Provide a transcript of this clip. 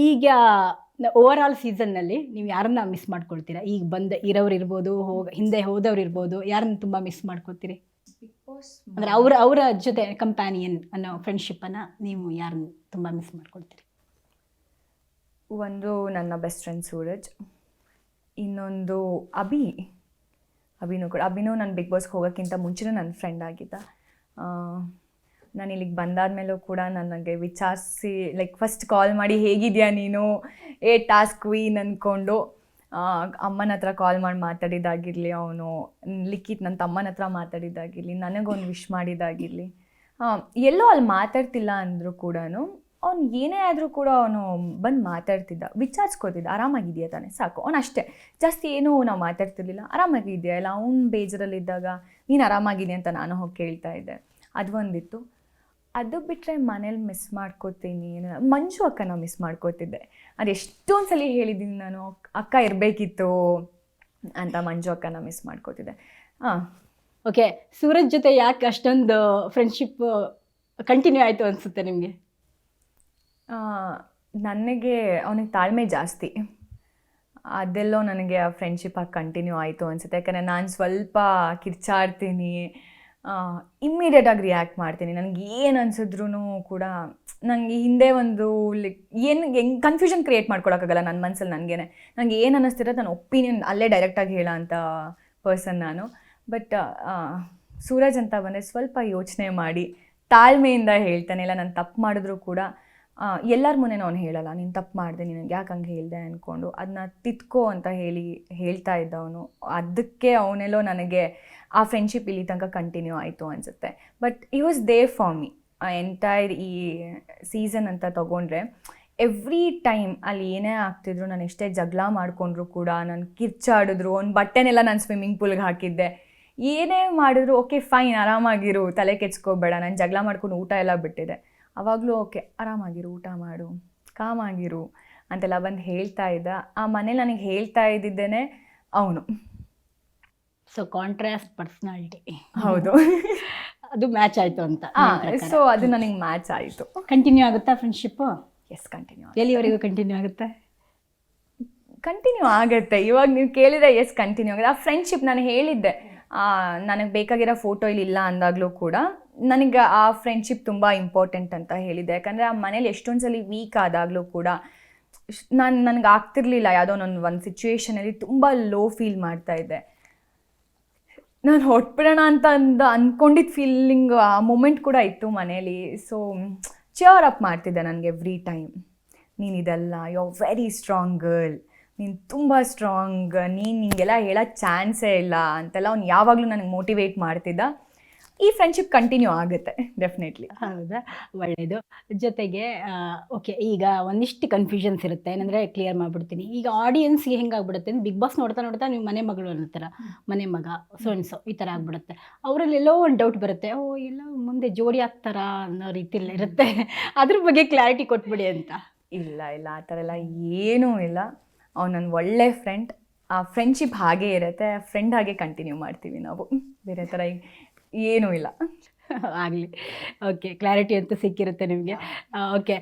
ಈಗ over all ಸೀಸನ್ನಲ್ಲಿ ನೀವು ಯಾರನ್ನ ಮಿಸ್ ಮಾಡ್ಕೊಳ್ತೀರಾ? ಈಗ ಇರೋರು ಇರ್ಬೋದು, ಹಿಂದೆ ಹೋದವ್ರು ಇರ್ಬೋದು, ಯಾರನ್ನ ತುಂಬ ಮಿಸ್ ಮಾಡ್ಕೊತೀರಿ? ಬಿಗ್ ಬಾಸ್ ಅಂದರೆ ಅವರ ಜೊತೆ ಕಂಪ್ಯಾನಿಯನ್ ಅನ್ನೋ ಫ್ರೆಂಡ್ಶಿಪ್ಪನ್ನು ನೀವು ಯಾರನ್ನ ತುಂಬ ಮಿಸ್ ಮಾಡ್ಕೊಳ್ತೀರಿ? ಒಂದು ನನ್ನ ಬೆಸ್ಟ್ ಫ್ರೆಂಡ್ ಸೂರಜ್, ಇನ್ನೊಂದು ಅಭಿನೂ ಕೂಡ. ಅಭಿನೂ ನಾನು ಬಿಗ್ ಬಾಸ್ಗೆ ಹೋಗೋಕ್ಕಿಂತ ಮುಂಚೆನೇ ನನ್ನ ಫ್ರೆಂಡ್ ಆಗಿದ್ದ. ನಾನು ಇಲ್ಲಿಗೆ ಬಂದಾದ್ಮೇಲೂ ಕೂಡ ನನಗೆ ವಿಚಾರಿಸಿ ಫಸ್ಟ್ ಕಾಲ್ ಮಾಡಿ ಹೇಗಿದೆಯಾ ನೀನು, ಟಾಸ್ಕ್ ಕ್ವೀನ್ ಅಂದ್ಕೊಂಡು ಅಮ್ಮನ ಹತ್ರ ಕಾಲ್ ಮಾಡಿ ಮಾತಾಡಿದ್ದಾಗಿರಲಿ, ಅವನು ಲಿಖಿತ್ ನನ್ನ ತಮ್ಮನ ಹತ್ರ ಮಾತಾಡಿದ್ದಾಗಿರಲಿ, ನನಗೊಂದು ವಿಶ್ ಮಾಡಿದ್ದಾಗಿರಲಿ, ಎಲ್ಲೋ ಅಲ್ಲಿ ಮಾತಾಡ್ತಿಲ್ಲ ಅಂದರೂ ಕೂಡ ಅವ್ನು ಏನೇ ಆದರೂ ಕೂಡ ಅವನು ಬಂದು ಮಾತಾಡ್ತಿದ್ದ, ವಿಚಾರಿಸ್ಕೋತಿದ್ದ, ಆರಾಮಾಗಿದೆಯಾ ತಾನೆ, ಸಾಕು. ಅವನು ಅಷ್ಟೇ, ಜಾಸ್ತಿ ಏನೂ ನಾವು ಮಾತಾಡ್ತಿರ್ಲಿಲ್ಲ. ಆರಾಮಾಗಿದೆಯಾ ಇಲ್ಲ, ಅವ್ನು ಬೇಜಾರಲ್ಲಿದ್ದಾಗ ನೀನು ಆರಾಮಾಗಿದೆಯಾ ಅಂತ ನಾನು ಹೋಗಿ ಕೇಳ್ತಾ ಇದ್ದೆ. ಅದು ಒಂದಿತ್ತು. ಅದು ಬಿಟ್ಟರೆ ಮನೇಲಿ ಮಿಸ್ ಮಾಡ್ಕೋತೀನಿ, ಮಂಜು ಅಕ್ಕನ ಮಿಸ್ ಮಾಡ್ಕೋತಿದ್ದೆ. ಅದು ಎಷ್ಟೊಂದು ಸಲ ಹೇಳಿದ್ದೀನಿ ನಾನು, ಅಕ್ಕ ಇರಬೇಕಿತ್ತು ಅಂತ. ಮಂಜು ಅಕ್ಕನ ಮಿಸ್ ಮಾಡ್ಕೋತಿದ್ದೆ. ಓಕೆ, ಸೂರಜ್ ಜೊತೆ ಯಾಕೆ ಅಷ್ಟೊಂದು ಫ್ರೆಂಡ್ಶಿಪ್ ಕಂಟಿನ್ಯೂ ಆಯಿತು ಅನಿಸುತ್ತೆ ನಿಮಗೆ? ನನಗೆ ಅವನಿಗೆ ತಾಳ್ಮೆ ಜಾಸ್ತಿ. ಅದೆಲ್ಲೋ ನನಗೆ ಆ ಫ್ರೆಂಡ್ಶಿಪ್ ಆಗಿ ಕಂಟಿನ್ಯೂ ಆಯಿತು ಅನಿಸುತ್ತೆ. ಯಾಕಂದರೆ ನಾನು ಸ್ವಲ್ಪ ಕಿರ್ಚಾಡ್ತೀನಿ, ಇಮ್ಮಿಡಿಯೇಟಾಗಿ ರಿಯಾಕ್ಟ್ ಮಾಡ್ತೀನಿ. ನನಗೆ ಏನು ಅನಿಸಿದ್ರೂ ಕೂಡ ನನಗೆ ಹಿಂದೆ ಒಂದು ಹೆಂಗೆ ಕನ್ಫ್ಯೂಷನ್ ಕ್ರಿಯೇಟ್ ಮಾಡ್ಕೊಳಕ್ಕಾಗಲ್ಲ ನನ್ನ ಮನಸ್ಸಲ್ಲಿ. ನನಗೆ ಏನು ಅನ್ನಿಸ್ತಿರೋ ನನ್ನ ಒಪಿನಿಯನ್ ಅಲ್ಲೇ ಡೈರೆಕ್ಟಾಗಿ ಹೇಳೋ ಅಂಥ ಪರ್ಸನ್ ನಾನು. ಬಟ್ ಸೂರಜ್ ಅಂತ ಬಂದರೆ ಸ್ವಲ್ಪ ಯೋಚನೆ ಮಾಡಿ ತಾಳ್ಮೆಯಿಂದ ಹೇಳ್ತಾನೆ. ಇಲ್ಲ ನಾನು ತಪ್ಪು ಮಾಡಿದ್ರೂ ಕೂಡ ಎಲ್ಲರ ಮುಂದೆ ಅವ್ನು ಹೇಳಲ್ಲ, ನೀನು ತಪ್ಪು ಮಾಡಿದೆ, ನಿನಗೆ ಯಾಕೆ ಹಂಗೆ ಹೇಳಿದೆ ಅಂದ್ಕೊಂಡು ಅದನ್ನ ತಿದ್ಕೋ ಅಂತ ಹೇಳ್ತಾ ಇದ್ದ ಅವನು. ಅದಕ್ಕೆ ಅವನೆಲ್ಲೋ ನನಗೆ ಆ ಫ್ರೆಂಡ್ಶಿಪ್ ಇಲ್ಲಿ ತನಕ ಕಂಟಿನ್ಯೂ ಆಯಿತು ಅನಿಸುತ್ತೆ. But he was there for me entire ಈ ಸೀಸನ್ ಅಂತ ತೊಗೊಂಡ್ರೆ. ಎವ್ರಿ ಟೈಮ್ ಅಲ್ಲಿ ಏನೇ ಆಗ್ತಿದ್ರು, ನಾನು ಎಷ್ಟೇ ಜಗಳ ಮಾಡಿಕೊಂಡ್ರು ಕೂಡ, ನಾನು ಕಿರ್ಚಾಡಿದ್ರು, ಒಂದು ಬಟ್ಟೆನೆಲ್ಲ ನಾನು ಸ್ವಿಮ್ಮಿಂಗ್ ಪೂಲ್ಗೆ ಹಾಕಿದ್ದೆ, ಏನೇ ಮಾಡಿದ್ರು ಓಕೆ ಫೈನ್, ಆರಾಮಾಗಿರು, ತಲೆ ಕೆಡ್ಸ್ಕೋಬೇಡ, ನಾನು ಜಗಳ ಮಾಡ್ಕೊಂಡು ಊಟ ಎಲ್ಲ ಬಿಟ್ಟಿದ್ದೆ, ಆವಾಗಲೂ ಓಕೆ ಆರಾಮಾಗಿರು, ಊಟ ಮಾಡು, ಕಾಮಾಗಿರು ಅಂತೆಲ್ಲ ಬಂದು ಹೇಳ್ತಾ ಇದ್ದ. ಆ ಮನೇಲಿ ನನಗೆ ಹೇಳ್ತಾ ಇದ್ದಿದ್ದೇನೆ ಅವನು. So contrast personality. ಹೌದು, ಅದು ಮ್ಯಾಚ್ ಆಯಿತು ಅಂತ. ಸೊ ಅದು ನನಗೆ ಮ್ಯಾಚ್ ಆಯಿತು. ಕಂಟಿನ್ಯೂ ಆಗುತ್ತಾ ಫ್ರೆಂಡ್ಶಿಪ್ಪು? Yes, continue. ಎಲ್ಲಿವರೆಗೂ ಕಂಟಿನ್ಯೂ ಆಗುತ್ತೆ? ಕಂಟಿನ್ಯೂ ಆಗುತ್ತೆ. ಇವಾಗ ನೀವು ಕೇಳಿದರೆ ಎಸ್ ಕಂಟಿನ್ಯೂ ಆಗುತ್ತೆ. ಆ ಫ್ರೆಂಡ್ಶಿಪ್ ನಾನು ಹೇಳಿದ್ದೆ, ನನಗೆ ಬೇಕಾಗಿರೋ ಫೋಟೋ ಇಲ್ಲಿ ಇಲ್ಲ ಅಂದಾಗಲೂ ಕೂಡ ನನಗೆ ಆ ಫ್ರೆಂಡ್ಶಿಪ್ ತುಂಬ ಇಂಪಾರ್ಟೆಂಟ್ ಅಂತ ಹೇಳಿದ್ದೆ. ಯಾಕಂದರೆ ಆ ಮನೇಲಿ ಎಷ್ಟೊಂದು ಸಲ ವೀಕ್ ಆದಾಗಲೂ ಕೂಡ ನನಗೆ ಆಗ್ತಿರ್ಲಿಲ್ಲ. ಯಾವುದೋ ಒಂದು ಸಿಚುವೇಶನಲ್ಲಿ ತುಂಬ ಲೋ ಫೀಲ್ ಮಾಡ್ತಾಯಿದ್ದೆ, ನಾನು ಹೊಟ್ಬಿಡೋಣ ಅಂತ ಅಂದ್ಕೊಂಡಿದ್ದ ಫೀಲಿಂಗ್ ಆ ಮೂಮೆಂಟ್ ಕೂಡ ಇತ್ತು ಮನೇಲಿ. ಸೊ ಚಿಯರ್ ಅಪ್ ಮಾಡ್ತಿದ್ದೆ ನನಗೆ ಎವ್ರಿ ಟೈಮ್, ನೀನಿದೆಲ್ಲ, you are very strong girl, ನೀನು ತುಂಬ ಸ್ಟ್ರಾಂಗ್, ನೀನು ನಿಂಗೆಲ್ಲ ಹೇಳೋ ಚಾನ್ಸೇ ಇಲ್ಲ ಅಂತೆಲ್ಲ ಅವ್ನು ಯಾವಾಗಲೂ ನನಗೆ ಮೋಟಿವೇಟ್ ಮಾಡ್ತಿದ್ದ. ಈ ಫ್ರೆಂಡ್ಶಿಪ್ ಕಂಟಿನ್ಯೂ ಆಗುತ್ತೆ ಡೆಫಿನೆಟ್ಲಿ. ಹೌದಾ, ಒಳ್ಳೆಯದು. ಜೊತೆಗೆ ಓಕೆ, ಈಗ ಒಂದಿಷ್ಟು ಕನ್ಫ್ಯೂಷನ್ಸ್ ಇರುತ್ತೆ. ಏನಂದರೆ ಕ್ಲಿಯರ್ ಮಾಡಿಬಿಡ್ತೀನಿ. ಈಗ ಆಡಿಯನ್ಸ್ಗೆ ಹೆಂಗಾಗ್ಬಿಡುತ್ತೆ ಅಂದರೆ, ಬಿಗ್ ಬಾಸ್ ನೋಡ್ತಾ ನೋಡ್ತಾ ನೀವು ಮನೆ ಮಗಳು ಅನ್ನೋ ಮನೆ ಮಗ ಸೊ ಈ ಥರ ಆಗ್ಬಿಡುತ್ತೆ. ಅವರಲ್ಲಿ ಎಲ್ಲೋ ಒಂದು ಡೌಟ್ ಬರುತ್ತೆ, ಓ ಎಲ್ಲ ಮುಂದೆ ಜೋಡಿ ಆಗ್ತಾರಾ ಅನ್ನೋ ರೀತಿಯಲ್ಲಿ ಇರುತ್ತೆ. ಅದ್ರ ಬಗ್ಗೆ ಕ್ಲಾರಿಟಿ ಕೊಟ್ಬಿಡಿ ಅಂತ. ಇಲ್ಲ ಆ ಥರ ಎಲ್ಲ ಏನೂ ಇಲ್ಲ. ಅವ್ನು ನನ್ನ ಒಳ್ಳೆ ಫ್ರೆಂಡ್. ಆ ಫ್ರೆಂಡ್ಶಿಪ್ ಹಾಗೇ ಇರುತ್ತೆ, ಫ್ರೆಂಡ್ ಹಾಗೆ ಕಂಟಿನ್ಯೂ ಮಾಡ್ತೀವಿ ನಾವು, ಬೇರೆ ಥರ ಏನೂ ಇಲ್ಲ. ಆಗಲಿ, ಓಕೆ, ಕ್ಲಾರಿಟಿ ಅಂತೂ ಸಿಕ್ಕಿರುತ್ತೆ ನಿಮಗೆ. ಓಕೆ,